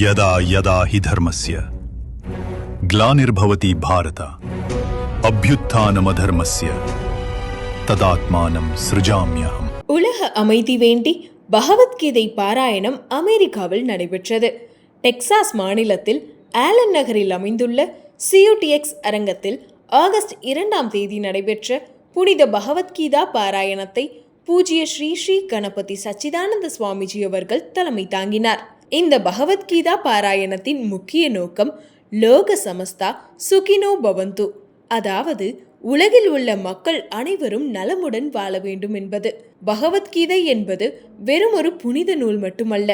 यदा यदा हि धर्मस्य ग्लानिर्भवति भारत अभ्युत्थानमधर्मस्य तदात्मानं सृजाम्यहम्. உலக அமைதி வேண்டி பகவத்கீதை பாராயணம் அமெரிக்காவில் நடைபெற்றது. டெக்சாஸ் மாநிலத்தில் ஆலன் நகரில் அமைந்துள்ள சியூடிஎக்ஸ் அரங்கத்தில் ஆகஸ்ட் 2ஆம் தேதி நடைபெற்ற புனித பகவத்கீதா பாராயணத்தை பூஜ்ய ஸ்ரீ ஸ்ரீ கணபதி சச்சிதானந்த சுவாமிஜி அவர்கள் தலைமை தாங்கினார். இந்த பகவத்கீதா பாராயணத்தின் முக்கிய நோக்கம் லோக சமஸ்தா சுகினோ பவந்து, அதாவது உலகில் உள்ள மக்கள் அனைவரும் நலமுடன் வாழ வேண்டும் என்பது. பகவத்கீதை என்பது வெறும் ஒரு புனித நூல் மட்டுமல்ல,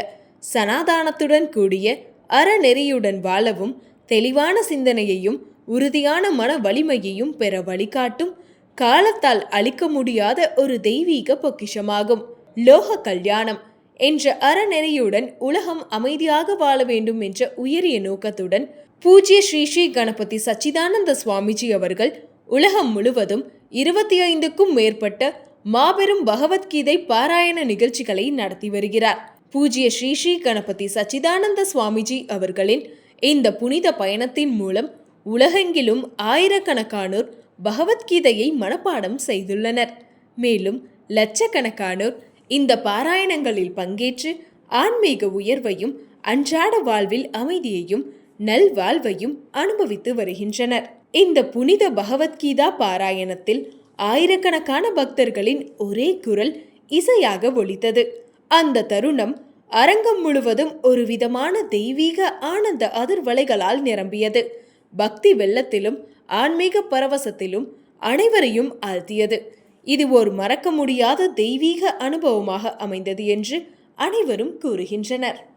சனாதானத்துடன் கூடிய அறநெறியுடன் வாழவும் தெளிவான சிந்தனையையும் உறுதியான மன வலிமையையும் பெற வழிகாட்டும் காலத்தால் அழிக்க முடியாத ஒரு தெய்வீக பொக்கிஷமாகும். லோக கல்யாணம் என்ற அறநெறியுடன் உலகம் அமைதியாக வாழ வேண்டும் என்ற உயரிய நோக்கத்துடன் பூஜ்ய ஸ்ரீ ஸ்ரீ கணபதி சச்சிதானந்த சுவாமிஜி அவர்கள் உலகம் முழுவதும் 25க்கும் மேற்பட்ட மாபெரும் பகவத்கீதை பாராயண நிகழ்ச்சிகளை நடத்தி வருகிறார். பூஜ்ய ஸ்ரீ ஸ்ரீ கணபதி சச்சிதானந்த சுவாமிஜி அவர்களின் இந்த புனித பயணத்தின் மூலம் உலகெங்கிலும் ஆயிரக்கணக்கானோர் பகவத்கீதையை மனப்பாடம் செய்துள்ளனர். மேலும் லட்சக்கணக்கானோர் இந்த பாராயணங்களில் பங்கேற்று ஆன்மீக உயர்வையும் அன்றாட வாழ்வில் அமைதியையும் நல்வாழ்வையும் அனுபவித்து வருகின்றனர். இந்த புனித பகவத்கீதா பாராயணத்தில் ஆயிரக்கணக்கான பக்தர்களின் ஒரே குரல் இசையாக ஒலித்தது. அந்த தருணம் அரங்கம் முழுவதும் ஒரு விதமான தெய்வீக ஆனந்த அதிர்வலைகளால் நிரம்பியது. பக்தி வெள்ளத்திலும் ஆன்மீக பரவசத்திலும் அனைவரையும் ஆழ்த்தியது. இது ஒரு மறக்க முடியாத தெய்வீக அனுபவமாக அமைந்தது என்று அனைவரும் கூறுகின்றனர்.